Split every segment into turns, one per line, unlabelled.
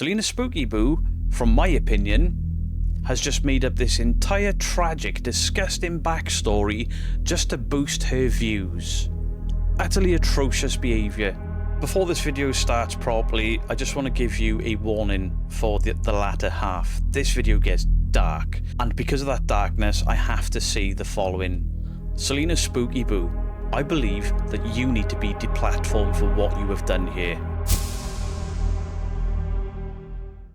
Celina Spooky Boo, from my opinion, has just made up this entire tragic, disgusting backstory just to boost her views. Utterly atrocious behaviour. Before this video starts properly, I just want to give you a warning for the latter half. This video gets dark, and because of that darkness, I have to say the following. Celina Spooky Boo, I believe that you need to be deplatformed for what you have done here.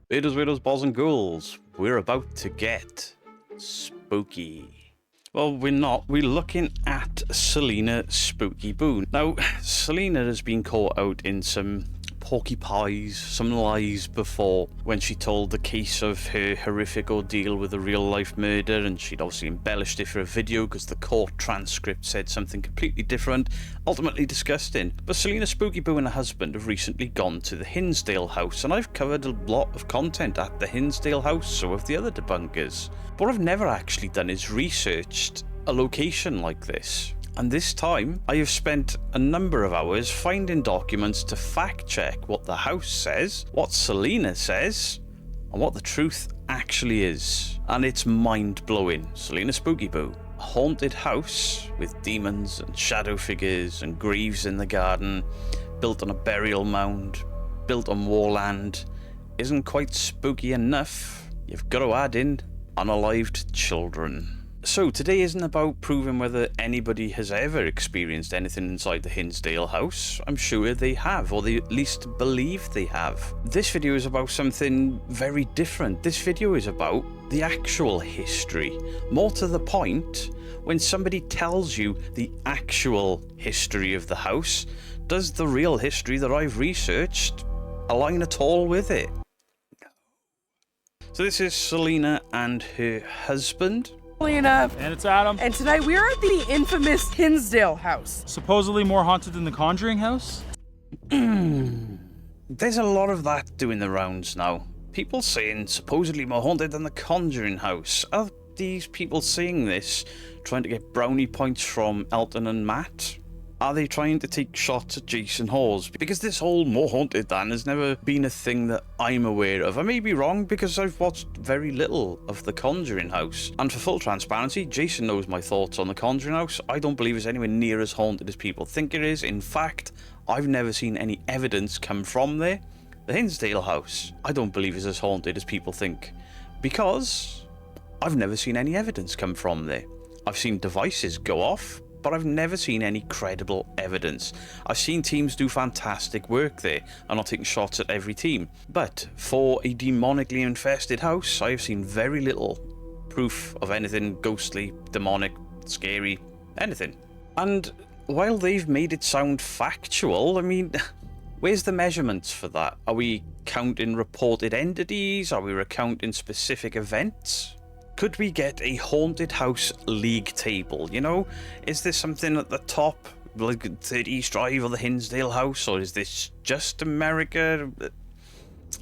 Widows, balls and ghouls, we're about to get spooky. Well, we're not. We're looking at Celina Spooky Boo. Now, Celina has been caught out in some porcupines, some lies before, when she told the case of her horrific ordeal with a real-life murder, and she'd obviously embellished it for a video because the court transcript said something completely different, ultimately disgusting. But Celina Spooky Boo and her husband have recently gone to the Hinsdale house, and I've covered a lot of content at the Hinsdale house, so have the other debunkers. But what I've never actually done is researched a location like this. And this time, I have spent a number of hours finding documents to fact-check what the house says, what Celina says, and what the truth actually is. And it's mind-blowing. Celina Spooky Boo, a haunted house with demons and shadow figures and graves in the garden, built on a burial mound, built on warland, isn't quite spooky enough. You've got to add in unalived children. So today isn't about proving whether anybody has ever experienced anything inside the Hinsdale house. I'm sure they have, or they at least believe they have. This video is about something very different. This video is about the actual history. More to the point, when somebody tells you the actual history of the house, does the real history that I've researched align at all with it? So this is Celina and her husband.
Celina.
And it's Adam.
And tonight we are at the infamous Hinsdale house.
Supposedly more haunted than the Conjuring house?
There's a lot of that doing the rounds now. People saying supposedly more haunted than the Conjuring house. Are these people saying this trying to get brownie points from Elton and Matt? Are they trying to take shots at Jason Hawes? Because this whole more haunted than has never been a thing that I'm aware of. I may be wrong because I've watched very little of The Conjuring House. And for full transparency, Jason knows my thoughts on The Conjuring House. I don't believe it's anywhere near as haunted as people think it is. In fact, I've never seen any evidence come from there. The Hinsdale house, I don't believe is as haunted as people think. Because I've never seen any evidence come from there. I've seen devices go off, but I've never seen any credible evidence. I've seen teams do fantastic work there. I'm not taking shots at every team. But for a demonically infested house, I've seen very little proof of anything ghostly, demonic, scary, anything. And while they've made it sound factual, I mean, where's the measurements for that? Are we counting reported entities? Are we recounting specific events? Could we get a haunted house league table, you know? Is there something at the top, like 30 East Drive or the Hinsdale house, or is this just America?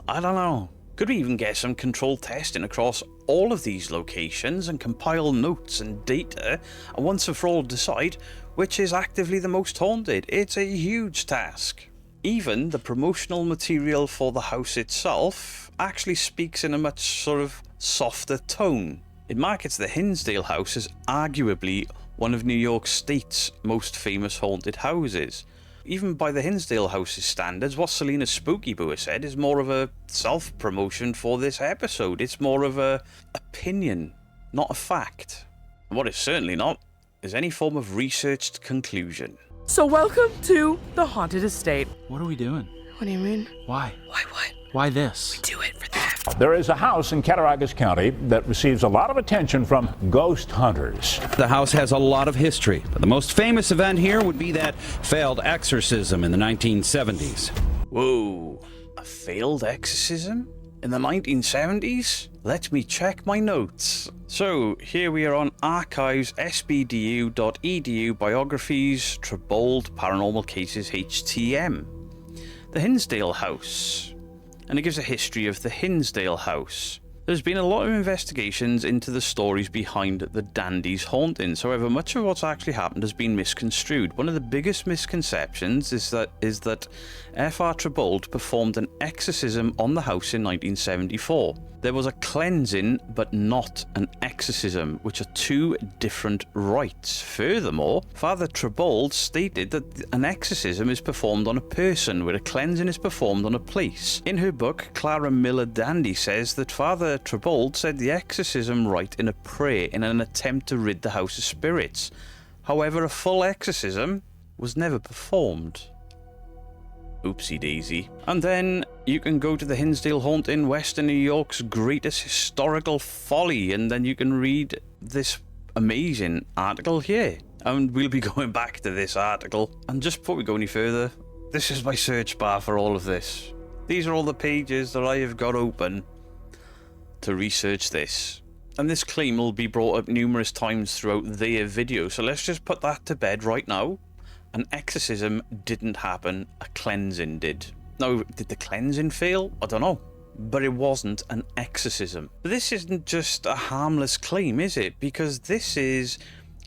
I don't know. Could we even get some controlled testing across all of these locations and compile notes and data, and once and for all decide which is actively the most haunted? It's a huge task. Even the promotional material for the house itself actually speaks in a much sort of softer tone. It markets the Hinsdale house as arguably one of New York State's most famous haunted houses. Even by the Hinsdale house's standards, what Celina Spooky Boo has said is more of a self-promotion for this episode. It's more of a opinion, not a fact. And what it's certainly not is any form of researched conclusion.
So welcome to the haunted estate.
What are we doing?
What do you mean?
Why?
Why what?
Why this?
Do it for them.
There is a house in Cattaraugus County that receives a lot of attention from ghost hunters.
The house has a lot of history, but the most famous event here would be that failed exorcism in the 1970s.
Whoa, a failed exorcism? In the 1970s? Let me check my notes. So, here we are on archives sbdu.edu biographies Trebold Paranormal Cases HTM. The Hinsdale House. And it gives a history of the Hinsdale house. There's been a lot of investigations into the stories behind the Dandy's hauntings. However, much of what's actually happened has been misconstrued. One of the biggest misconceptions is that F.R. Trebold performed an exorcism on the house in 1974. There was a cleansing, but not an exorcism, which are two different rites. Furthermore, Father Trebold stated that an exorcism is performed on a person, where a cleansing is performed on a place. In her book, Clara Miller Dandy says that Father Trebold said the exorcism rite in a prayer in an attempt to rid the house of spirits. However, a full exorcism was never performed. Oopsie daisy. And then you can go to the Hinsdale Haunt in Western New York's greatest historical folly, and then you can read this amazing article here. And we'll be going back to this article. And just before we go any further, this is my search bar for all of this. These are all the pages that I have got open to research this. And this claim will be brought up numerous times throughout their video, so let's just put that to bed right now. An exorcism didn't happen, a cleansing did. Now, did the cleansing fail? I don't know. But it wasn't an exorcism. But this isn't just a harmless claim, is it? Because this is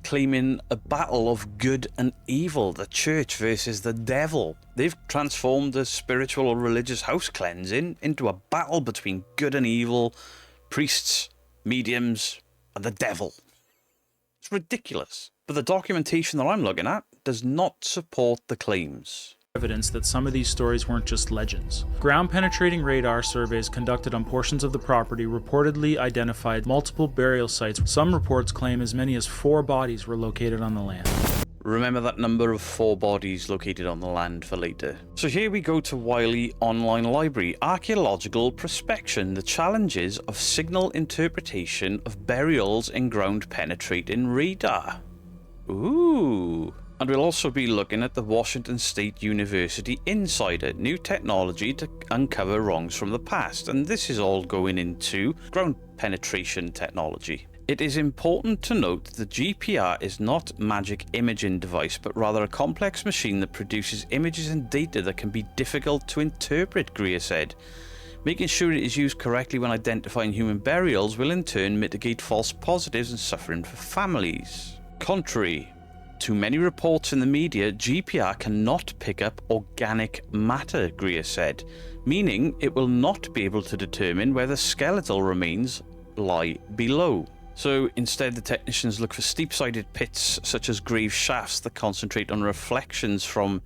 claiming a battle of good and evil, the church versus the devil. They've transformed the spiritual or religious house cleansing into a battle between good and evil, priests, mediums, and the devil. It's ridiculous. But the documentation that I'm looking at does not support the claims.
Evidence that some of these stories weren't just legends. Ground-penetrating radar surveys conducted on portions of the property reportedly identified multiple burial sites. Some reports claim as many as 4 bodies were located on the land.
Remember that number of 4 bodies located on the land for later. So here we go to Wiley Online Library. Archaeological Prospection, the challenges of signal interpretation of burials in ground-penetrating radar. Ooh. And we'll also be looking at the Washington State University Insider, new technology to uncover wrongs from the past. And this is all going into ground penetration technology. It is important to note that the GPR is not a magic imaging device, but rather a complex machine that produces images and data that can be difficult to interpret, Greer said. Making sure it is used correctly when identifying human burials will in turn mitigate false positives and suffering for families. Contrary to many reports in the media, GPR cannot pick up organic matter, Greer said, meaning it will not be able to determine whether skeletal remains lie below. So instead, the technicians look for steep-sided pits such as grave shafts that concentrate on reflections from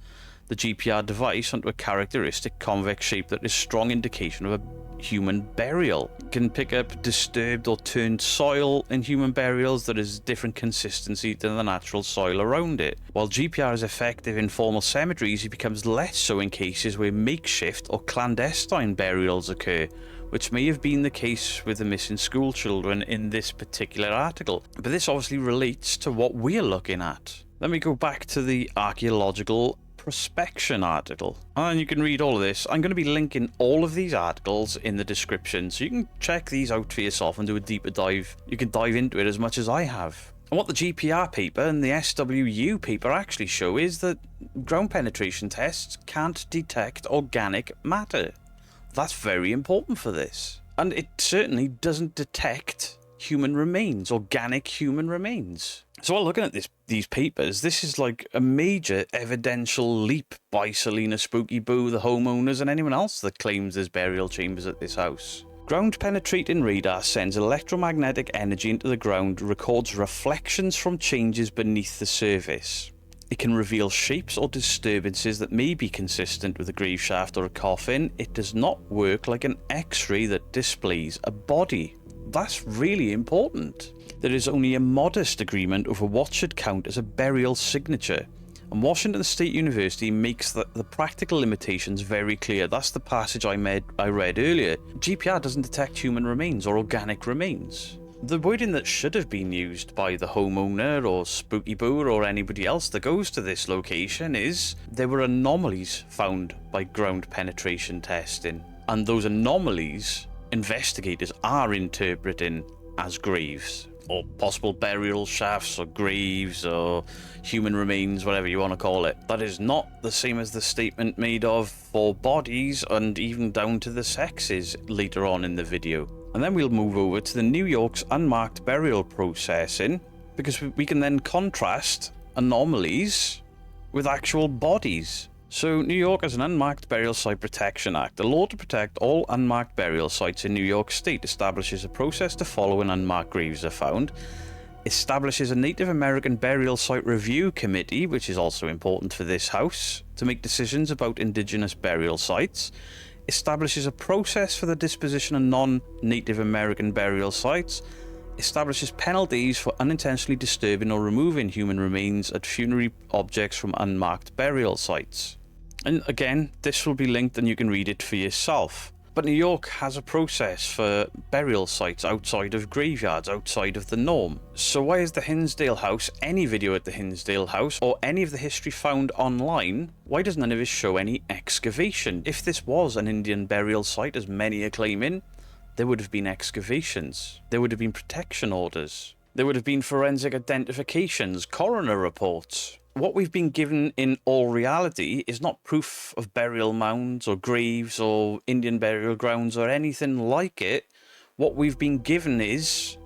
the GPR device onto a characteristic convex shape that is a strong indication of a human burial. It can pick up disturbed or turned soil in human burials that is different consistency than the natural soil around it. While GPR is effective in formal cemeteries, it becomes less so in cases where makeshift or clandestine burials occur, which may have been the case with the missing school children in this particular article. But this obviously relates to what we're looking at. Let me go back to the archaeological prospection article, and you can read all of this. I'm going to be linking all of these articles in the description, so you can check these out for yourself and do a deeper dive. You can dive into it as much as I have. And what the GPR paper and the SWU paper actually show is that ground penetration tests can't detect organic matter. That's very important for this. And it certainly doesn't detect human remains, organic human remains. So while looking at these papers, this is like a major evidential leap by Celina Spooky Boo, the homeowners, and anyone else that claims there's burial chambers at this house. Ground-penetrating radar sends electromagnetic energy into the ground, records reflections from changes beneath the surface. It can reveal shapes or disturbances that may be consistent with a grave shaft or a coffin. It does not work like an X-ray that displays a body. That's really important. There is only a modest agreement over what should count as a burial signature, and Washington State University makes the practical limitations very clear. That's the passage I read earlier. GPR doesn't detect human remains or organic remains. The wording that should have been used by the homeowner or Spooky Boo or anybody else that goes to this location is there were anomalies found by ground penetration testing, and those anomalies investigators are interpreting as graves, or possible burial shafts, or graves, or human remains, whatever you want to call it. That is not the same as the statement made of 4 bodies, and even down to the sexes later on in the video. And then we'll move over to the New York's unmarked burial processing, because we can then contrast anomalies with actual bodies. So New York has an Unmarked Burial Site Protection Act. The law to protect all unmarked burial sites in New York State establishes a process to follow when unmarked graves are found, establishes a Native American Burial Site Review Committee, which is also important for this house, to make decisions about Indigenous burial sites, establishes a process for the disposition of non-Native American burial sites, establishes penalties for unintentionally disturbing or removing human remains at funerary objects from unmarked burial sites. And again, this will be linked and you can read it for yourself. But New York has a process for burial sites outside of graveyards, outside of the norm. So why is the Hinsdale house, any video at the Hinsdale house, or any of the history found online, why does none of it show any excavation? If this was an Indian burial site, as many are claiming, there would have been excavations. There would have been protection orders. There would have been forensic identifications, coroner reports. What we've been given in all reality is not proof of burial mounds or graves or Indian burial grounds or anything like it. What we've been given is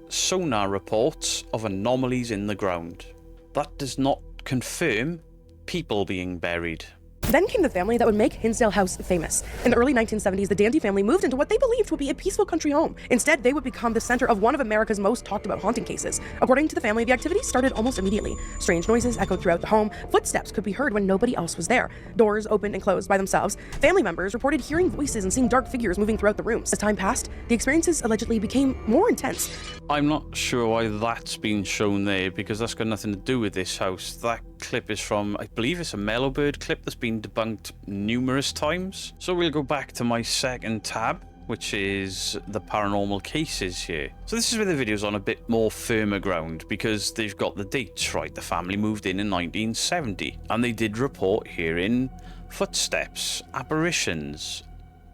sonar reports of anomalies in the ground. That does not confirm people being buried.
Then came the family that would make Hinsdale House famous. In the early 1970s, the Dandy family moved into what they believed would be a peaceful country home. Instead, they would become the center of one of America's most talked about haunting cases. According to the family, the activity started almost immediately. Strange noises echoed throughout the home. Footsteps could be heard when nobody else was there. Doors opened and closed by themselves. Family members reported hearing voices and seeing dark figures moving throughout the rooms. As time passed, the experiences allegedly became more intense.
I'm not sure why that's been shown there, because that's got nothing to do with this house. That clip is from, I believe it's a Mellowbird clip that's been debunked numerous times. So we'll go back to my second tab, which is the paranormal cases here. So this is where the video's on a bit more firmer ground, because they've got the dates right. The family moved in 1970, and they did report hearing footsteps, apparitions,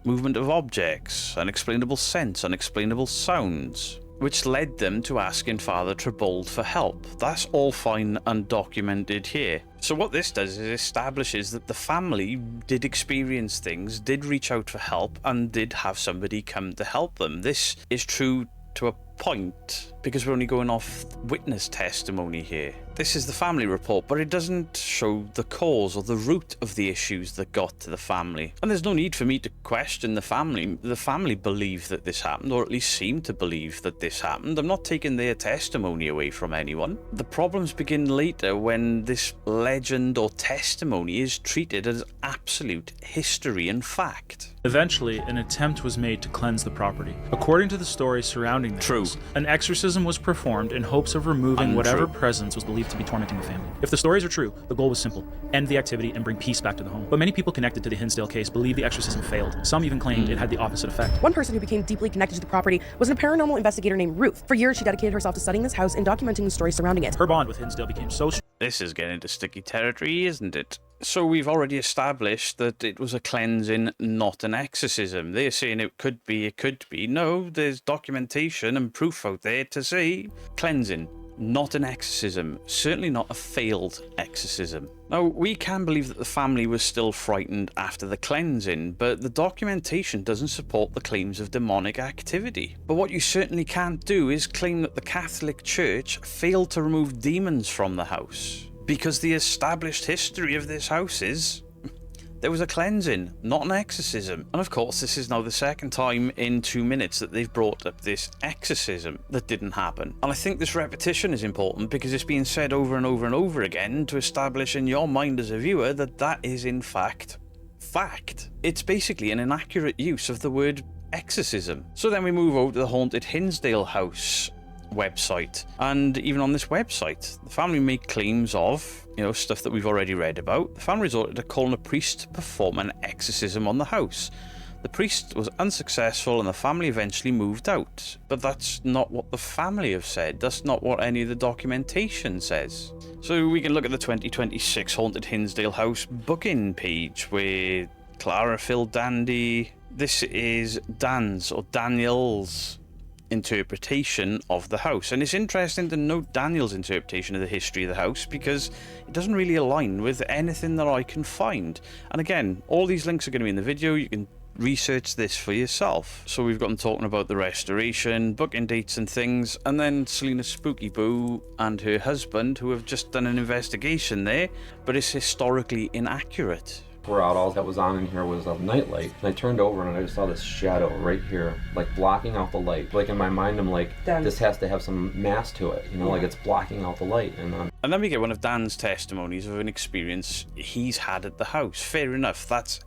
movement of objects, unexplainable scents, unexplainable sounds, which led them to asking Father Trebold for help. That's all fine and documented here. So what this does is establishes that the family did experience things, did reach out for help, and did have somebody come to help them. This is true to a point, because we're only going off witness testimony here. This is the family report, but it doesn't show the cause or the root of the issues that got to the family. And there's no need for me to question the family. The family believe that this happened, or at least seem to believe that this happened. I'm not taking their testimony away from anyone. The problems begin later when this legend or testimony is treated as absolute history and fact.
Eventually, an attempt was made to cleanse the property. According to the story surrounding the house, an exorcism was performed in hopes of removing whatever presence was believed to be tormenting the family. If the stories are true, the goal was simple: end the activity and bring peace back to the home. But many people connected to the Hinsdale case believe the exorcism failed. Some even claimed it had the opposite effect.
One person who became deeply connected to the property was a paranormal investigator named Ruth. For years, she dedicated herself to studying this house and documenting the stories surrounding it.
Her bond with Hinsdale became so strong.
This is getting into sticky territory, isn't it? So we've already established that it was a cleansing, not an exorcism. They're saying it could be, it could be. No, there's documentation and proof out there to say cleansing, not an exorcism. Certainly not a failed exorcism. Now, we can believe that the family was still frightened after the cleansing, but the documentation doesn't support the claims of demonic activity. But what you certainly can't do is claim that the Catholic Church failed to remove demons from the house, because the established history of this house is there was a cleansing, not an exorcism. And of course, this is now the second time in 2 minutes that they've brought up this exorcism that didn't happen. And I think this repetition is important because it's being said over and over and over again to establish in your mind as a viewer that that is in fact fact. It's basically an inaccurate use of the word exorcism. So then we move over to the Haunted Hinsdale House website, and even on this website the family make claims of, stuff that we've already read about. The family resorted to calling a priest to perform an exorcism on the house. The priest was unsuccessful and the family eventually moved out. But that's not what the family have said. That's not what any of the documentation says. So we can look at the 2026 Haunted Hinsdale House booking page where Clara filled Dandy. This is Dan's or Daniel's interpretation of the house, and it's interesting to note Daniel's interpretation of the history of the house because it doesn't really align with anything that I can find. And again, all these links are going to be in the video. You can research this for yourself. So we've got them talking about the restoration, booking dates and things, and then Celina Spooky Boo and her husband, who have just done an investigation there, but it's historically inaccurate.
We're out, all that was on in here was a nightlight. And I turned over and I just saw this shadow right here, like blocking out the light. Like in my mind, I'm like, this has to have some mass to it, you know, like it's blocking out the light.
And then we get one of Dan's testimonies of an experience he's had at the house. Fair enough, that's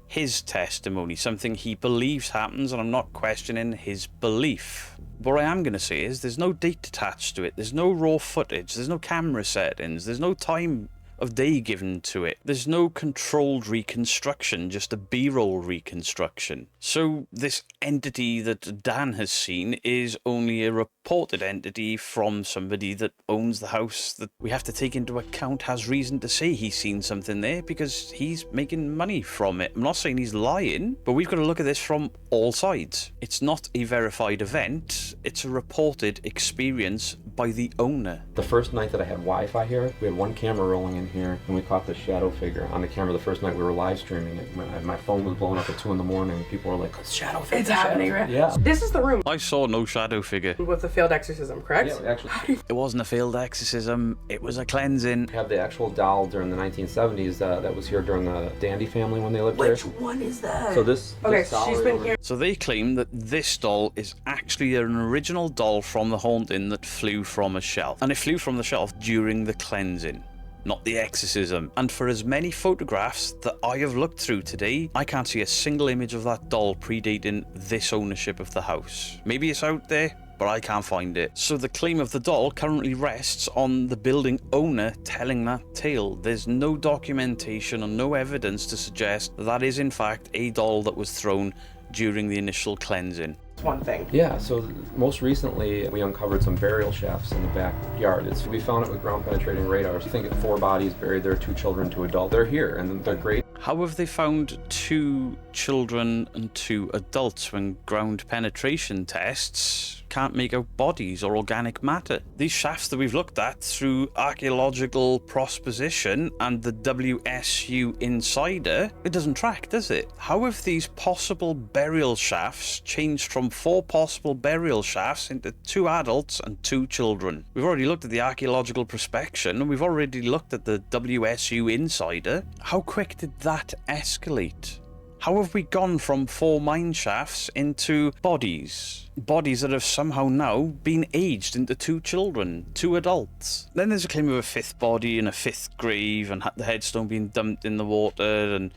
his testimony, something he believes happens, and I'm not questioning his belief. But what I am going to say is there's no date attached to it, there's no raw footage, there's no camera settings, there's no time of day given to it. There's no controlled reconstruction, just a B-roll reconstruction. So this entity that Dan has seen is only a reported entity from somebody that owns the house that we have to take into account has reason to say he's seen something there because he's making money from it. I'm not saying he's lying, but we've got to look at this from all sides. It's not a verified event, it's a reported experience by the owner.
The first night that I had Wi-Fi here, we had one camera rolling in here, and we caught this shadow figure on the camera. The first night we were live streaming it, my phone was blowing up at 2 in the morning. People were like, "It's shadow figure."
It's happening, right?
Yeah.
This is the room
I saw no shadow figure.
with the failed exorcism, correct?
Yeah, actually.
It wasn't a failed exorcism, it was a cleansing.
We have the actual doll during the 1970s that was here during the Dandy family when they lived here.
Which one is that?
So this doll
she's
right
been
over
here.
So they claim that this doll is actually an original doll from the haunting that flew from a shelf. And it flew from the shelf during the cleansing, not the exorcism. And for as many photographs that I have looked through today, I can't see a single image of that doll predating this ownership of the house. Maybe it's out there, but I can't find it. So the claim of the doll currently rests on the building owner telling that tale. There's no documentation or no evidence to suggest that is in fact a doll that was thrown during the initial cleansing.
One thing.
Yeah, so most recently we uncovered some burial shafts in the backyard. We found it with ground penetrating radars. You think 4 bodies buried there, 2 children, 2 adults. They're here and they're great.
How have they found 2 children and 2 adults when ground penetration tests can't make out bodies or organic matter? These shafts that we've looked at through archaeological prosposition and the WSU Insider, it doesn't track, does it? How have these possible burial shafts changed from 4 possible burial shafts into 2 adults and 2 children? We've already looked at the archaeological prospection and we've already looked at the WSU Insider. How quick did that escalate? How have we gone from 4 mine shafts into bodies? Bodies that have somehow now been aged into 2 children, 2 adults. Then there's a claim of a 5th body and a 5th grave and the headstone being dumped in the water, and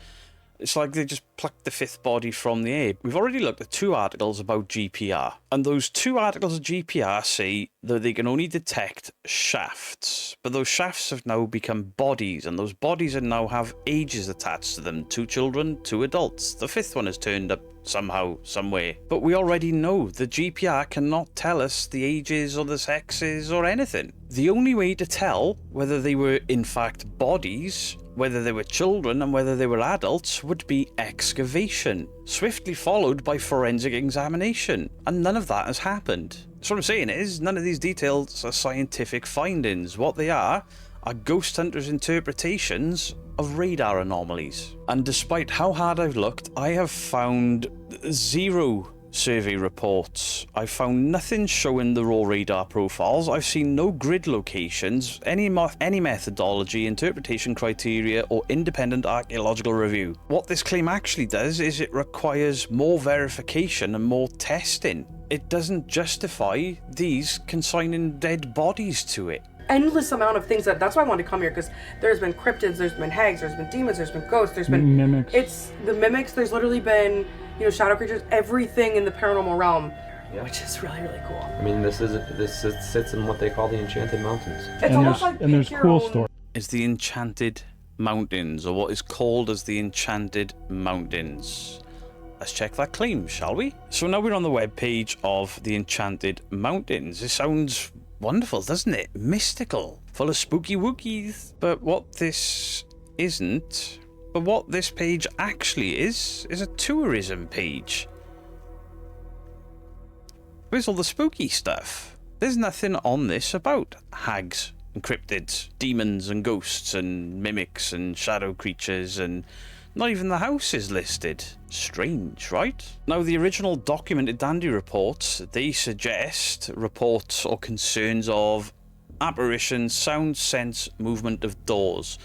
it's like they just plucked the 5th body from the air. We've already looked at 2 articles about GPR, and those 2 articles of GPR say that they can only detect shafts, but those shafts have now become bodies, and those bodies now have ages attached to them. 2 children, 2 adults. The 5th one has turned up somehow, somewhere. But we already know the GPR cannot tell us the ages or the sexes or anything. The only way to tell whether they were in fact bodies, whether they were children and whether they were adults, would be excavation, swiftly followed by forensic examination, and none of that has happened. So what I'm saying is, none of these details are scientific findings. What they are ghost hunters' interpretations of radar anomalies. And despite how hard I've looked, I have found 0 survey reports. I've found nothing showing the raw radar profiles. I've seen no grid locations, any methodology, interpretation criteria, or independent archaeological review. What this claim actually does is it requires more verification and more testing. It doesn't justify these consigning dead bodies to it.
Endless amount of things that's why I wanted to come here, because there's been cryptids, there's been hags, there's been demons, there's been ghosts, there's been
mimics.
It's the mimics. There's literally been, shadow creatures, everything in the paranormal realm, which is really, really cool.
I mean, this sits in what they call the Enchanted Mountains.
It's almost like
there's cool stories.
It's the Enchanted Mountains, or what is called as the Enchanted Mountains. Let's check that claim, shall we? So now we're on the webpage of the Enchanted Mountains. It sounds wonderful, doesn't it? Mystical, full of spooky wookies. But what this isn't, but what this page actually is a tourism page. Where's all the spooky stuff? There's nothing on this about hags and cryptids, demons and ghosts and mimics and shadow creatures and Not even the house is listed. Strange, right? Now, the original documented Dandy reports, they suggest reports or concerns of apparitions, sound, sense, movement of doors.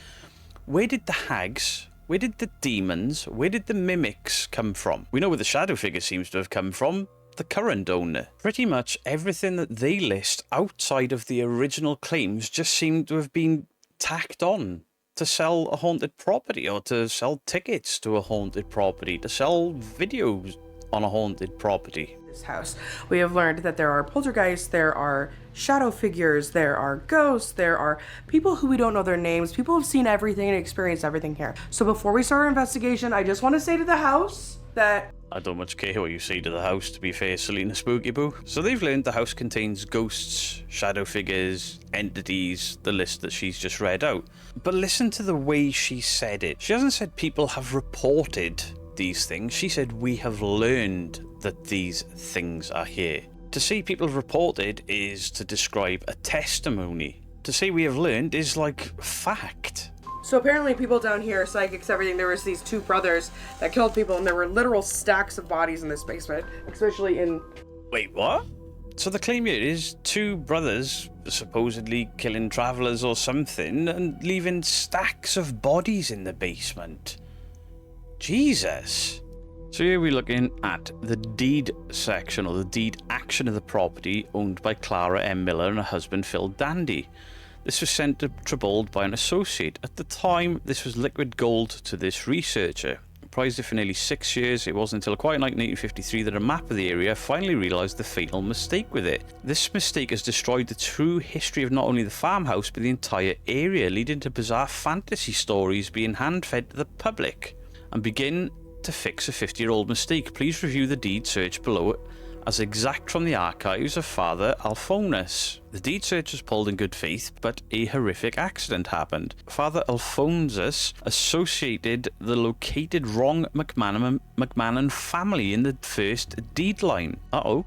Where did the hags, where did the demons, where did the mimics come from? We know where the shadow figure seems to have come from. The current owner. Pretty much everything that they list outside of the original claims just seemed to have been tacked on to sell a haunted property, or to sell tickets to a haunted property, to sell videos on a haunted property.
This house. We have learned that there are poltergeists, there are shadow figures, there are ghosts, there are people who we don't know their names. People have seen everything and experienced everything here. So before we start our investigation, I just want to say to the house that
I don't much care what you say to the house, to be fair, Celina Spooky Boo. So they've learned the house contains ghosts, shadow figures, entities, the list that she's just read out. But listen to the way she said it. She hasn't said people have reported these things. She said we have learned that these things are here. To say people have reported is to describe a testimony. To say we have learned is like fact.
So apparently people down here, psychics, everything, there was these two brothers that killed people, and there were literal stacks of bodies in this basement, especially in...
Wait, what? So the claim here is two brothers supposedly killing travellers or something and leaving stacks of bodies in the basement. Jesus. So here we're looking at the deed section, or the deed action of the property owned by Clara M. Miller and her husband Phil Dandy. This was sent to Trebold by an associate. At the time, this was liquid gold to this researcher. Prized it for nearly 6 years, it wasn't until a quiet night in 1853 that a map of the area finally realised the fatal mistake with it. This mistake has destroyed the true history of not only the farmhouse, but the entire area, leading to bizarre fantasy stories being hand-fed to the public. And begin to fix a 50-year-old mistake. Please review the deed search below as exact from the archives of Father Alphonsus. The deed search was pulled in good faith, but a horrific accident happened. Father Alphonsus associated the located wrong McMahon family in the first deed line.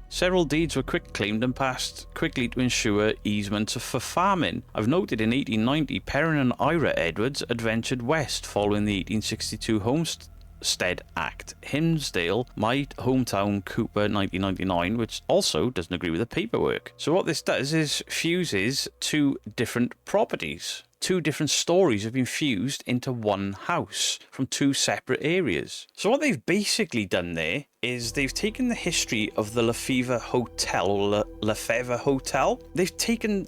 Several deeds were quick claimed and passed quickly to ensure easements for farming. I've noted in 1890, Perrin and Ira Edwards adventured west following the 1862 Homestead Act. Hinsdale, my hometown, Cooper, 1999, which also doesn't agree with the paperwork. So what this does is fuses two different properties. Two different stories have been fused into one house from two separate areas. So what they've basically done there is they've taken the history of the Lefevre Hotel, or Lefevre Hotel. They've taken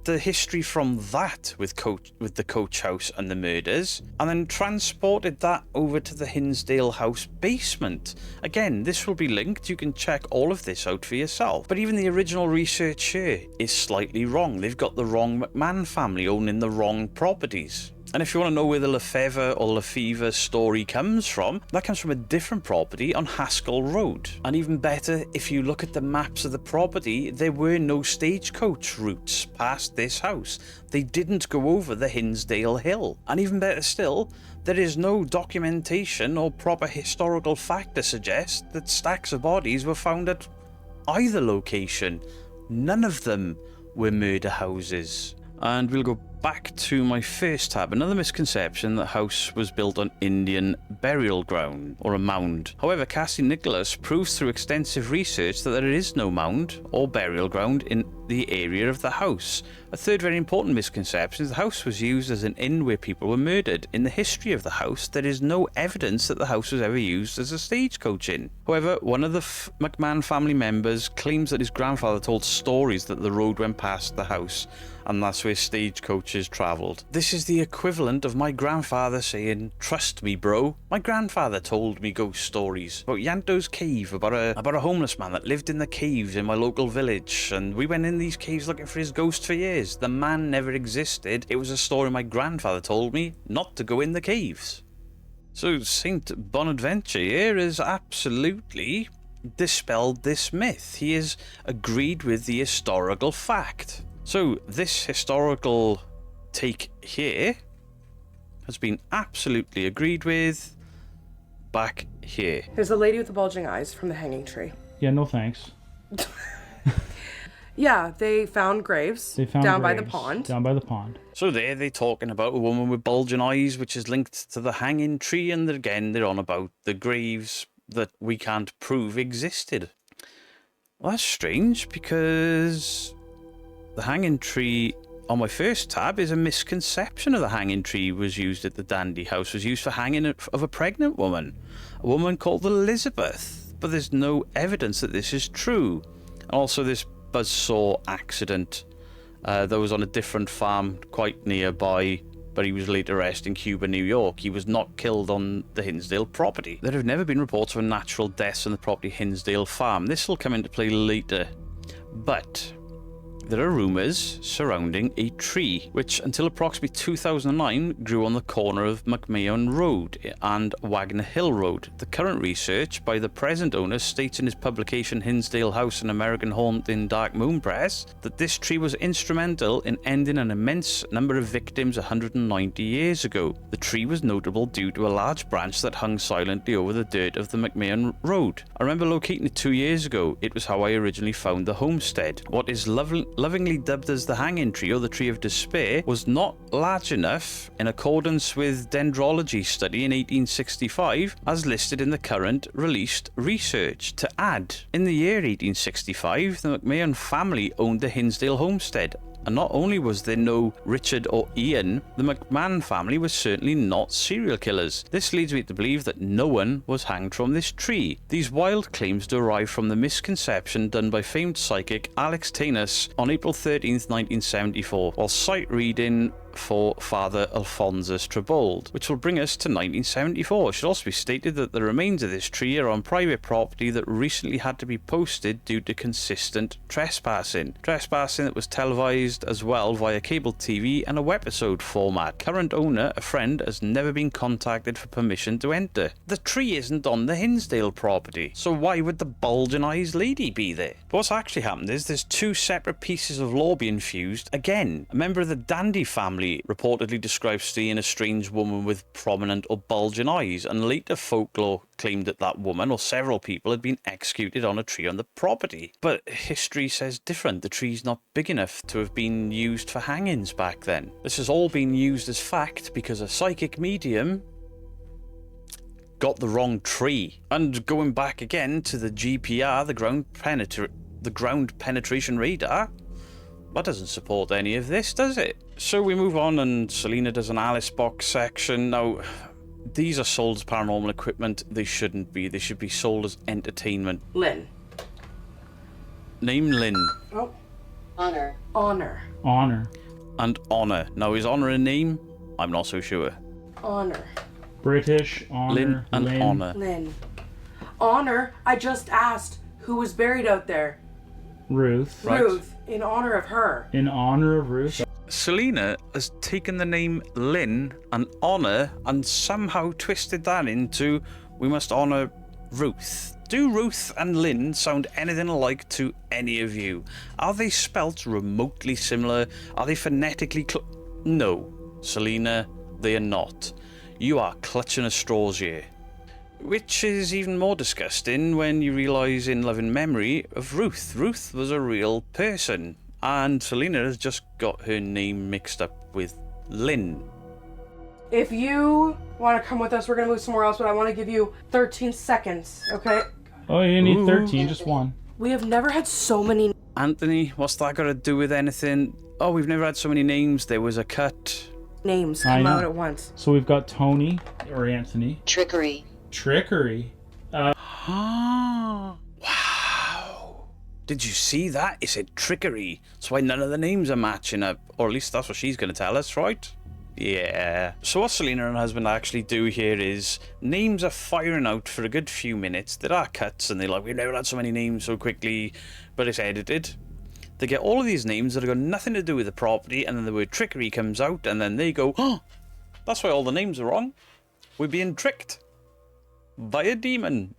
the history from that with the coach house and the murders, and then transported that over to the Hinsdale house basement. Again, this will be linked, you can check all of this out for yourself. But even the original research here is slightly wrong. They've got the wrong McMahon family owning the wrong properties. And if you want to know where the Lefevre or Lefevre story comes from, that comes from a different property on Haskell Road. And even better, if you look at the maps of the property, there were no stagecoach routes past this house. They didn't go over the Hinsdale Hill. And even better still, there is no documentation or proper historical fact to suggest that stacks of bodies were found at either location. None of them were murder houses. And we'll go back to my first tab. Another misconception, the house was built on Indian burial ground, or a mound. However, Cassie Nicholas proves through extensive research that there is no mound or burial ground in the area of the house. A third very important misconception is the house was used as an inn where people were murdered. In the history of the house, there is no evidence that the house was ever used as a stagecoach inn. However, one of the McMahon family members claims that his grandfather told stories that the road went past the house, and that's where stagecoaches travelled. This is the equivalent of my grandfather saying, "Trust me, bro. My grandfather told me ghost stories about Yanto's cave, about a homeless man that lived in the caves in my local village, and we went in these caves looking for his ghost for years. The man never existed. It was a story my grandfather told me not to go in the caves." So Saint Bonaventure here has absolutely dispelled this myth. He has agreed with the historical fact. So this historical take here has been absolutely agreed with back here.
There's a lady with the bulging eyes from the hanging tree.
Yeah, no thanks.
Yeah, they found graves down by the pond.
Down by the pond.
So there they're talking about a woman with bulging eyes, which is linked to the hanging tree, and again they're on about the graves that we can't prove existed. Well, that's strange, because the hanging tree on my first tab is a misconception of the hanging tree was used at the Dandy House, was used for hanging of a pregnant woman, a woman called Elizabeth, but there's no evidence that this is true. And also this buzzsaw accident that was on a different farm quite nearby, but he was later arrested in Cuba, New York. He was not killed on the Hinsdale property. There have never been reports of natural deaths on the property Hinsdale farm. This will come into play later, but there are rumours surrounding a tree, which until approximately 2009 grew on the corner of McMahon Road and Wagner Hill Road. The current research by the present owner states in his publication Hinsdale House, an American Haunting Dark Moon Press, that this tree was instrumental in ending an immense number of victims 190 years ago. The tree was notable due to a large branch that hung silently over the dirt of the McMahon Road. I remember locating it 2 years ago. It was how I originally found the homestead. What is lovingly dubbed as the hanging tree or the tree of despair was not large enough in accordance with dendrology study in 1865 as listed in the current released research. To add, in the year 1865 the McMahon family owned the Hinsdale homestead. And not only was there no Richard or Ian, the McMahon family was certainly not serial killers. This leads me to believe that no one was hanged from this tree. These wild claims derive from the misconception done by famed psychic Alex Tanis on April 13th, 1974, while sight reading for Father Alphonsus Trebold, which will bring us to 1974. It should also be stated that the remains of this tree are on private property that recently had to be posted due to consistent trespassing. Trespassing that was televised as well via cable TV and a webisode format. Current owner, a friend, has never been contacted for permission to enter. The tree isn't on the Hinsdale property, so why would the bulging eyes lady be there? But what's actually happened is there's two separate pieces of law being fused. Again, a member of the Dandy family reportedly described seeing a strange woman with prominent or bulging eyes, and later folklore claimed that that woman or several people had been executed on a tree on the property. But history says different. The tree's not big enough to have been used for hangings back then. This has all been used as fact because a psychic medium got the wrong tree. And going back again to the GPR, the ground penetration radar, that doesn't support any of this, does it? So we move on, and Celina does an Alice box section. Now, these are sold as paranormal equipment. They shouldn't be. They should be sold as entertainment.
Lynn.
Name Lynn.
Oh.
Honor.
Honor.
Honor.
And Honor. Now, is Honor a name? I'm not so sure.
Honor.
British, honor,
Lynn and
Lynn.
Honor.
Lynn. Honor. I just asked who was buried out there.
Ruth.
Right.
Ruth. In honor of her.
In honor of Ruth.
Celina has taken the name Lynn and Honor and somehow twisted that into we must honor Ruth. Do Ruth and Lynn sound anything alike to any of you? Are they spelt remotely similar? Are they phonetically No, Celina, they are not. You are clutching at straws here. Which is even more disgusting when you realise in loving memory of Ruth. Ruth was a real person, and Celina has just got her name mixed up with Lynn.
If you want to come with us, we're going to move somewhere else, but I want to give you 13 seconds, okay?
Oh, you need 13, just one.
We have never had so many
Anthony, what's that got to do with anything? Oh, we've never had so many names. There was a cut.
names
I
come
know.
out at once.
So we've got Tony, or Anthony.
Trickery.
Trickery.
Wow. Did you see that? It said trickery. That's why none of the names are matching up. Or at least that's what she's going to tell us, right? Yeah. So what Celina and her husband actually do here is names are firing out for a good few minutes. There are cuts and they're like, we've never had so many names so quickly, but it's edited. They get all of these names that have got nothing to do with the property, and then the word trickery comes out, and then they go, oh, that's why all the names are wrong. We're being tricked by a demon.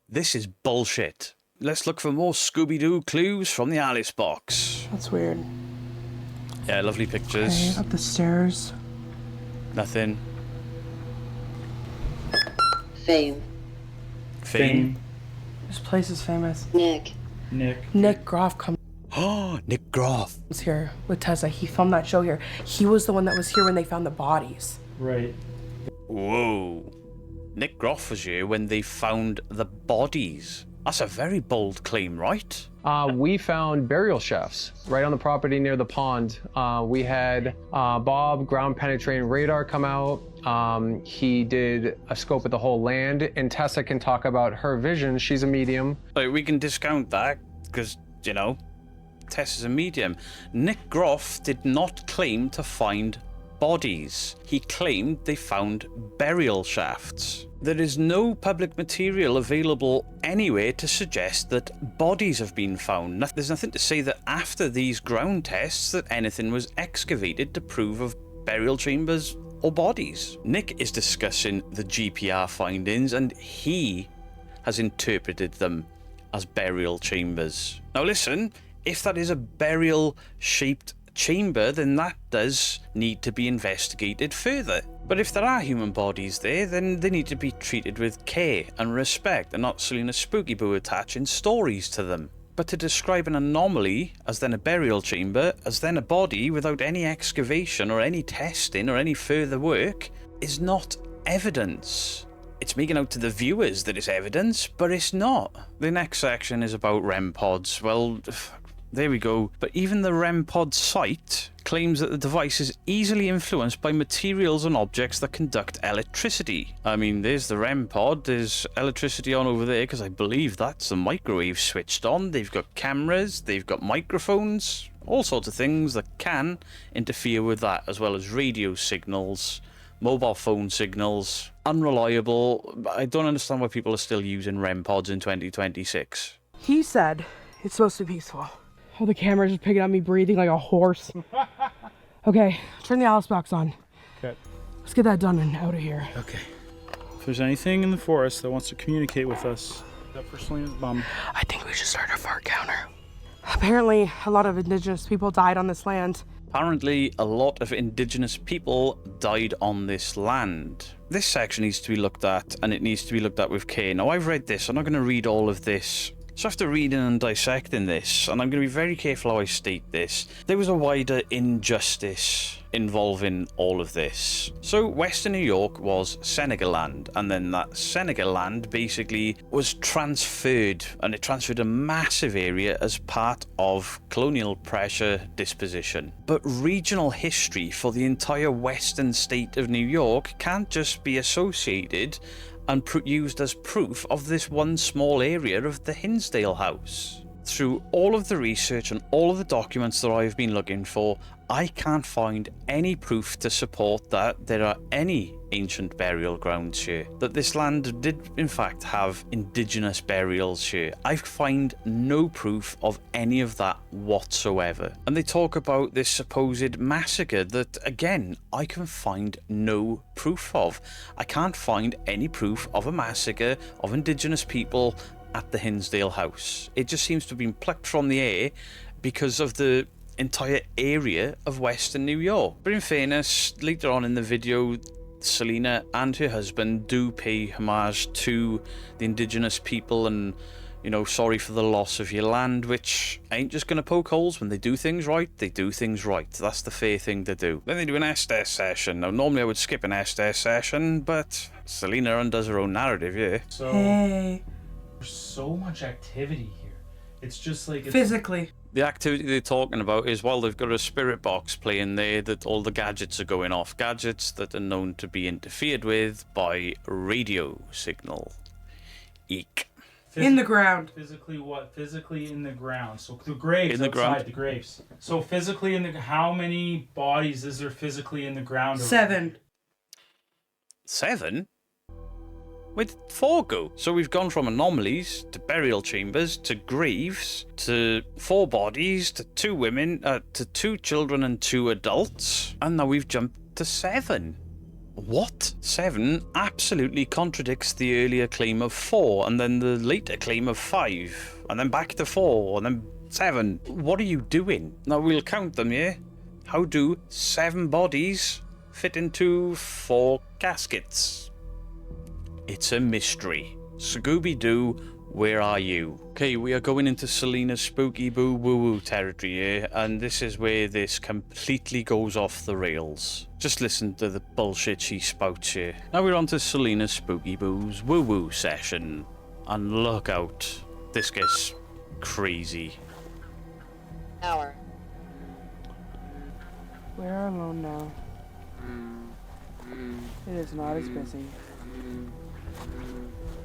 This is bullshit. Let's look for more Scooby-Doo clues from the Alice box.
That's weird.
Yeah, lovely pictures.
Okay, up the stairs.
Nothing.
Fame.
Fame.
This place is famous.
Nick.
Nick Groff comes
Oh, Nick Groff.
here with Tessa. He filmed that show here. He was the one that was here when they found the bodies.
Right.
Whoa. Nick Groff was here when they found the bodies. That's a very bold claim, right?
We found burial shafts right on the property near the pond. We had Bob, ground penetrating radar, come out. He did a scope of the whole land, and Tessa can talk about her vision. She's a medium.
Like, we can discount that because, you know, Tess is a medium. Nick Groff did not claim to find bodies. He claimed they found burial shafts. There is no public material available anywhere to suggest that bodies have been found. There's nothing to say that after these ground tests that anything was excavated to prove of burial chambers or bodies. Nick is discussing the GPR findings and he has interpreted them as burial chambers. Now listen, if that is a burial-shaped chamber, then that does need to be investigated further. But if there are human bodies there, then they need to be treated with care and respect and not Celina Spooky Boo attaching stories to them. But to describe an anomaly as then a burial chamber, as then a body without any excavation or any testing or any further work is not evidence. It's making out to the viewers that it's evidence, but it's not. The next section is about REM pods. Well, there we go. But even the REM pod site claims that the device is easily influenced by materials and objects that conduct electricity. I mean, there's the REM pod, there's electricity on over there, because I believe that's the microwave switched on. They've got cameras, they've got microphones, all sorts of things that can interfere with that, as well as radio signals, mobile phone signals. Unreliable. I don't understand why people are still using REM pods in 2026.
He said it's supposed to be peaceful. Oh, the camera's just picking up me breathing like a horse. Okay, turn the Alice box on.
Okay.
Let's get that done and out of here.
Okay. If there's anything in the forest that wants to communicate with us, except for Celina's mom.
I think we should start a fart counter. Apparently, a lot of Indigenous people died on this land.
Apparently, a lot of Indigenous people died on this land. This section needs to be looked at, and it needs to be looked at with care. Now, I've read this. I'm not going to read all of this. So after reading and dissecting this, and I'm going to be very careful how I state this, there was a wider injustice involving all of this. So Western New York was Senegal land, and then that Senegal land basically was transferred, and it transferred a massive area as part of colonial pressure disposition. But regional history for the entire western state of New York can't just be associated and used as proof of this one small area of the Hinsdale house. Through all of the research and all of the documents that I've been looking for, I can't find any proof to support that there are any ancient burial grounds here, that this land did in fact have indigenous burials here. I find no proof of any of that whatsoever. And they talk about this supposed massacre that, again, I can find no proof of. I can't find any proof of a massacre of indigenous people at the Hinsdale house. It just seems to have been plucked from the air because of the entire area of Western New York. But in fairness, later on in the video, Celina and her husband do pay homage to the indigenous people and, you know, sorry for the loss of your land, which ain't just gonna poke holes. When they do things right, they do things right. That's the fair thing to do. Then they do an Estes session. Now, normally I would skip an Estes session, but Celina undoes her own narrative, yeah.
So,
Hey.
there's so much activity here. It's just like...
Physically.
The activity they're talking about is, while they've got a spirit box playing there, that all the gadgets are going off. Gadgets that are known to be interfered with by radio signal. Eek.
In the ground.
Physically what? Physically in the ground. So the graves,
In the
outside
ground.
the graves. So physically in the... How many bodies is there physically in the ground?
7.
7? Where did 4 go? So we've gone from anomalies to burial chambers to graves to 4 bodies to 2 women to 2 children and 2 adults, and now we've jumped to 7. What? 7 absolutely contradicts the earlier claim of 4, and then the later claim of 5, and then back to 4, and then 7. What are you doing? Now we'll count them, yeah? How do 7 bodies fit into 4 caskets? It's a mystery. Scooby-Doo, where are you? Okay, we are going into Celina Spooky Boo woo-woo territory here, and this is where this completely goes off the rails. Just listen to the bullshit she spouts here. Now we're on to Celina Spooky Boo's woo-woo session, and look out, this gets crazy.
Hour.
We're alone now. It is not as busy.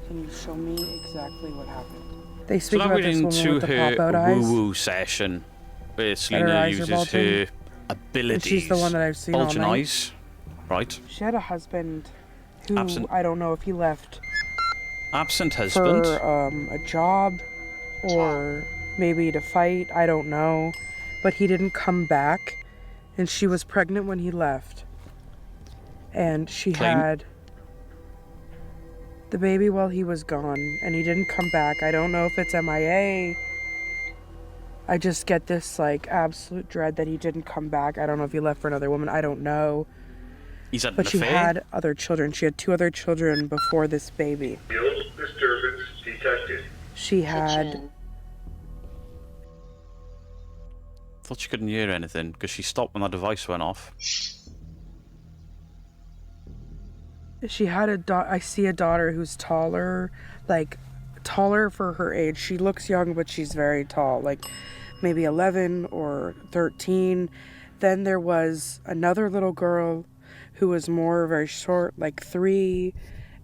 Can you show me exactly what happened? They speak
So now
about
we're
this woman
into
with the pop-out
her
eyes.
woo-woo session, where
Her
Celina
eyes are
uses
bulging.
her abilities.
And she's the one that I've seen all
Bulging
night.
eyes, right?
She had a husband who,
Absent.
I don't know if he left
Absent husband.
for a job or maybe to fight, I don't know. But he didn't come back, and she was pregnant when he left. And she had the baby while he was gone, and he didn't come back. I don't know if it's MIA. I just get this like absolute dread that he didn't come back. I don't know if he left for another woman. I don't know.
He's had an
But she
affair.
had other children. She had 2 other children before this baby.
Fuel disturbance detected.
She had
Kitchen.
Thought she couldn't hear anything because she stopped when that device went off.
I see a daughter who's taller, like taller for her age. She looks young, but she's very tall, like maybe 11 or 13. Then there was another little girl who was very short, like 3.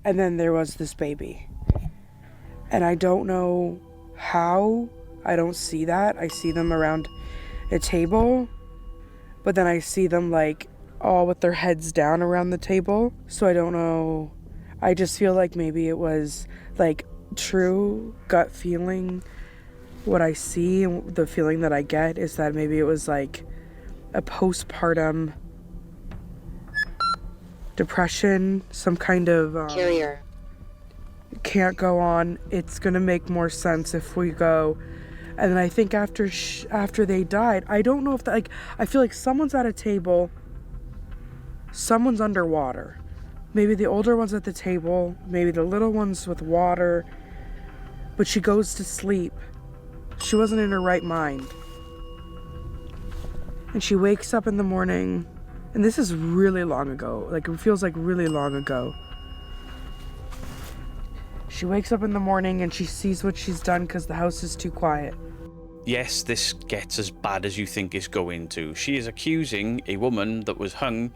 And then there was this baby. And I don't know how. I don't see that. I see them around a table, but then I see them like all with their heads down around the table. So I don't know. I just feel like maybe it was like true gut feeling. What I see and the feeling that I get is that maybe it was like a postpartum depression, some kind of
Carrier.
can't go on. It's gonna make more sense if we go. And then I think after they died, I don't know if that, like, I feel like someone's at a table, someone's underwater. Maybe the older one's at the table, maybe the little one's with water, but she goes to sleep. She wasn't in her right mind. And she wakes up in the morning, and this is really long ago, like it feels like really long ago. She wakes up in the morning and she sees what she's done because the house is too quiet.
Yes, this gets as bad as you think it's going to. She is accusing a woman that was hung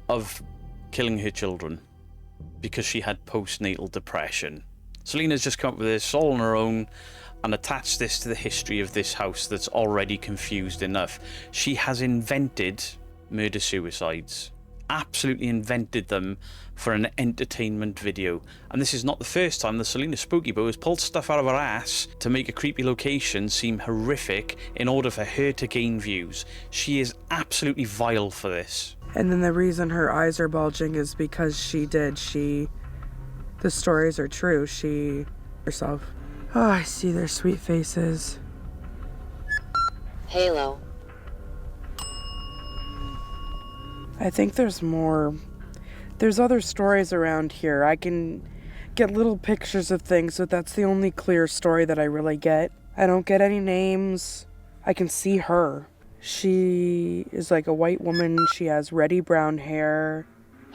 of killing her children because she had postnatal depression. Celina's just come up with this all on her own and attached this to the history of this house that's already confused enough. She has invented murder-suicides. Absolutely invented them for an entertainment video. And this is not the first time the Celina Spooky Boo has pulled stuff out of her ass to make a creepy location seem horrific in order for her to gain views. She is absolutely vile for this.
And then the reason her eyes are bulging is because the stories are true. She herself. Oh, I see their sweet faces.
Halo.
I think there's more. There's other stories around here. I can get little pictures of things, but that's the only clear story that I really get. I don't get any names. I can see her. She is like a white woman. She has reddy brown hair.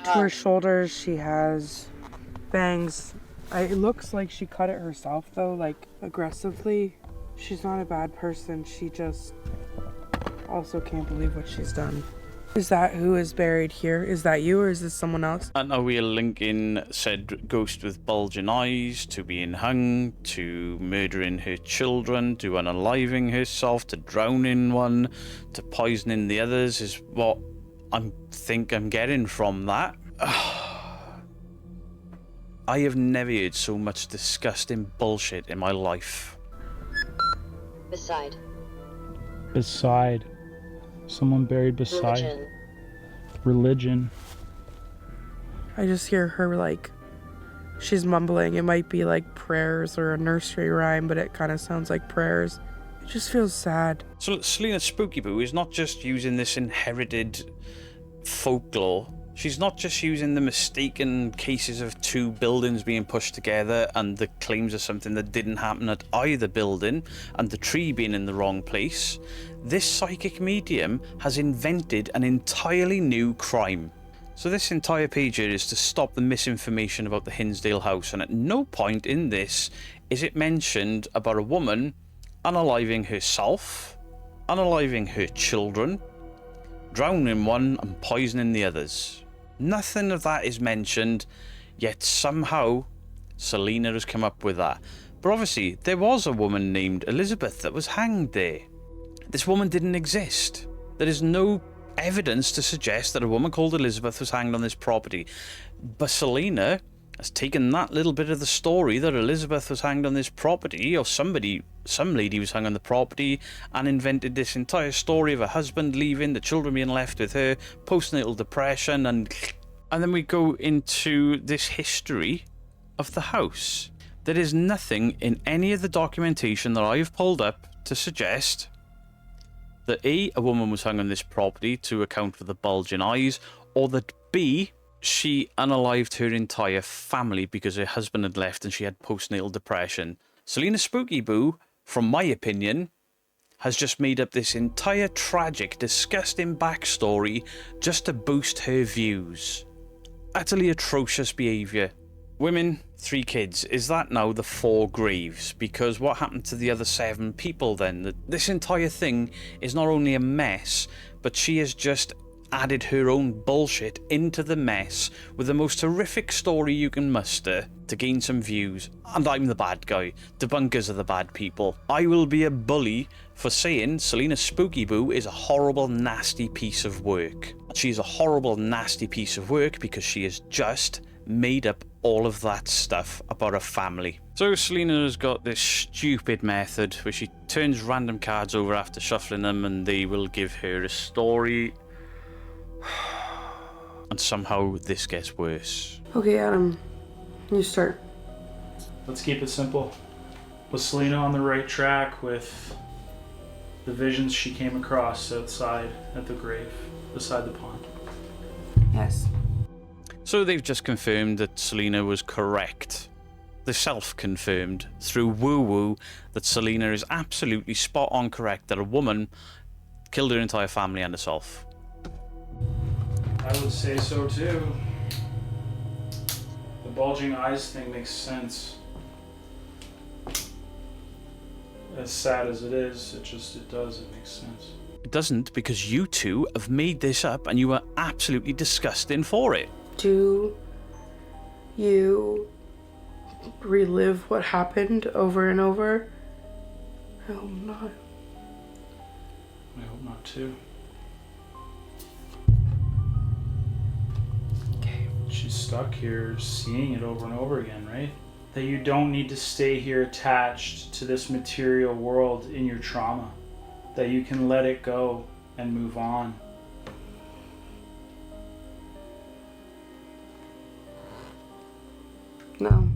To her shoulders, she has bangs. It looks like she cut it herself, though, like aggressively. She's not a bad person. She just also can't believe what she's done. Is that who is buried here? Is that you, or is this someone else?
And now we're linking said ghost with bulging eyes to being hung, to murdering her children, to unaliving herself, to drowning one, to poisoning the others, is what I think I'm getting from that. I have never heard so much disgusting bullshit in my life.
Beside.
Beside. Someone buried beside. Religion.
I just hear her like, she's mumbling. It might be like prayers or a nursery rhyme, but it kind of sounds like prayers. It just feels sad.
So Celina Spooky Boo is not just using this inherited folklore She's not just using the mistaken cases of two buildings being pushed together and the claims of something that didn't happen at either building and the tree being in the wrong place. This psychic medium has invented an entirely new crime. So this entire page here is to stop the misinformation about the Hinsdale house, and at no point in this is it mentioned about a woman unaliving herself, unaliving her children, drowning one and poisoning the others. Nothing of that is mentioned, yet somehow Celina has come up with that. But obviously there was a woman named Elizabeth that was hanged there. This woman didn't exist. There is no evidence to suggest that a woman called Elizabeth was hanged on this property. But Celina has taken that little bit of the story that Elizabeth was hanged on this property, or some lady was hung on the property, and invented this entire story of her husband leaving, the children being left with her, postnatal depression, and then we go into this history of the house. There is nothing in any of the documentation that I have pulled up to suggest that A, a woman was hung on this property to account for the bulging eyes, or that B, she unalived her entire family because her husband had left and she had postnatal depression. Celina Spooky Boo, from my opinion, has just made up this entire tragic, disgusting backstory just to boost her views. Utterly atrocious behaviour. Women, 3 kids. Is that now the 4 graves? Because what happened to the other 7 people then? This entire thing is not only a mess, but she has just added her own bullshit into the mess with the most horrific story you can muster to gain some views. And I'm the bad guy. Debunkers are the bad people. I will be a bully for saying Celina Spooky Boo is a horrible, nasty piece of work. She's a horrible, nasty piece of work because she has just made up all of that stuff about her family. So Celina has got this stupid method where she turns random cards over after shuffling them and they will give her a story. And somehow this gets worse.
Okay, Adam, you start.
Let's keep it simple. Was Celina on the right track with the visions she came across outside at the grave beside the pond?
Yes.
So they've just confirmed that Celina was correct. They self-confirmed through woo-woo that Celina is absolutely spot on correct that a woman killed her entire family and herself.
I would say so too. The bulging eyes thing makes sense. As sad as it is, it makes sense.
It doesn't, because you two have made this up and you are absolutely disgusting for it.
Do you relive what happened over and over? I hope not.
I hope not too.
Okay.
She's stuck here seeing it over and over again, right? That you don't need to stay here attached to this material world in your trauma. That you can let it go and move on.
No.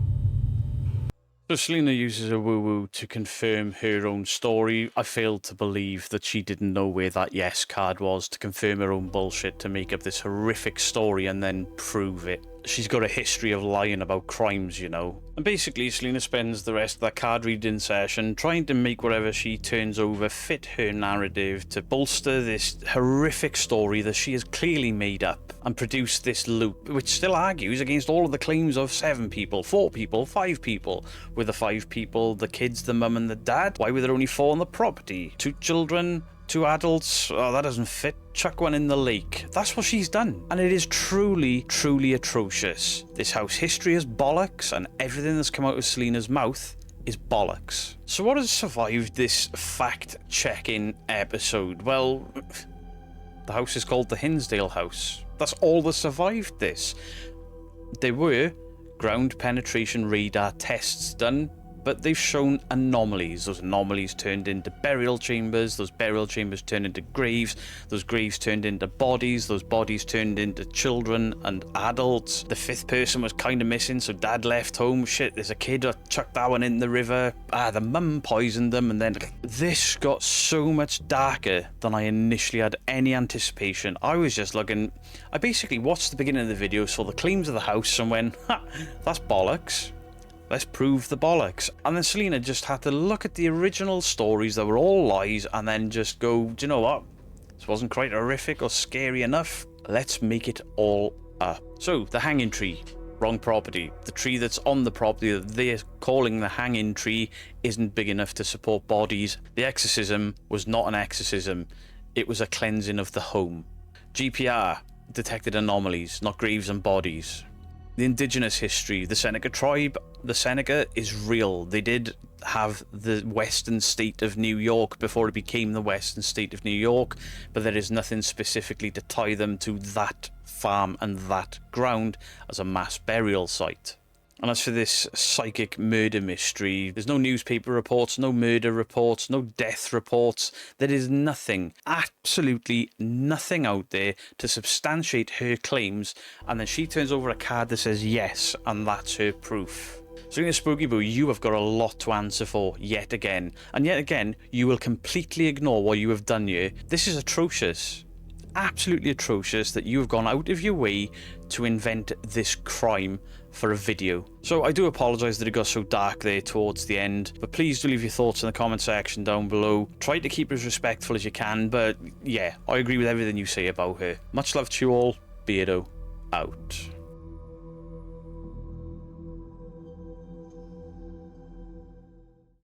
So Celina uses a woo-woo to confirm her own story. I failed to believe that she didn't know where that yes card was to confirm her own bullshit to make up this horrific story and then prove it. She's got a history of lying about crimes, you know. And basically, Celina spends the rest of that card reading session trying to make whatever she turns over fit her narrative to bolster this horrific story that she has clearly made up and produce this loop, which still argues against all of the claims of 7 people, 4 people, 5 people. Were the 5 people the kids, the mum and the dad? Why were there only 4 on the property? 2 children? 2 adults? Oh, that doesn't fit. Chuck one in the lake. That's what she's done. And it is truly, truly atrocious. This house history is bollocks, and everything that's come out of Celina's mouth is bollocks. So what has survived this fact-checking episode? Well, the house is called the Hinsdale house. That's all that survived this. There were ground penetration radar tests done but they've shown anomalies. Those anomalies turned into burial chambers, those burial chambers turned into graves, those graves turned into bodies, those bodies turned into children and adults. The fifth person was kind of missing, so dad left home. Shit, there's a kid that chucked that one in the river. The mum poisoned them, and then this got so much darker than I initially had any anticipation. I was just looking, I basically watched the beginning of the video, saw the claims of the house and went, ha, that's bollocks. Let's prove the bollocks. And then Celina just had to look at the original stories that were all lies and then just go, do you know what? This wasn't quite horrific or scary enough. Let's make it all up. So, the hanging tree. Wrong property. The tree that's on the property that they're calling the hanging tree isn't big enough to support bodies. The exorcism was not an exorcism. It was a cleansing of the home. GPR detected anomalies, not graves and bodies. The Indigenous history, the Seneca tribe, the Seneca is real. They did have the western state of New York before it became the western state of New York, but there is nothing specifically to tie them to that farm and that ground as a mass burial site. And as for this psychic murder mystery, there's no newspaper reports, no murder reports, no death reports. There is nothing, absolutely nothing out there to substantiate her claims. And then she turns over a card that says yes, and that's her proof. Celina Spooky Boo, you have got a lot to answer for yet again. And yet again, you will completely ignore what you have done here. This is atrocious. Absolutely atrocious that you have gone out of your way to invent this crime for a video. So I do apologise that it got so dark there towards the end, but please do leave your thoughts in the comment section down below. Try to keep as respectful as you can, but yeah, I agree with everything you say about her. Much love to you all. Beardo out.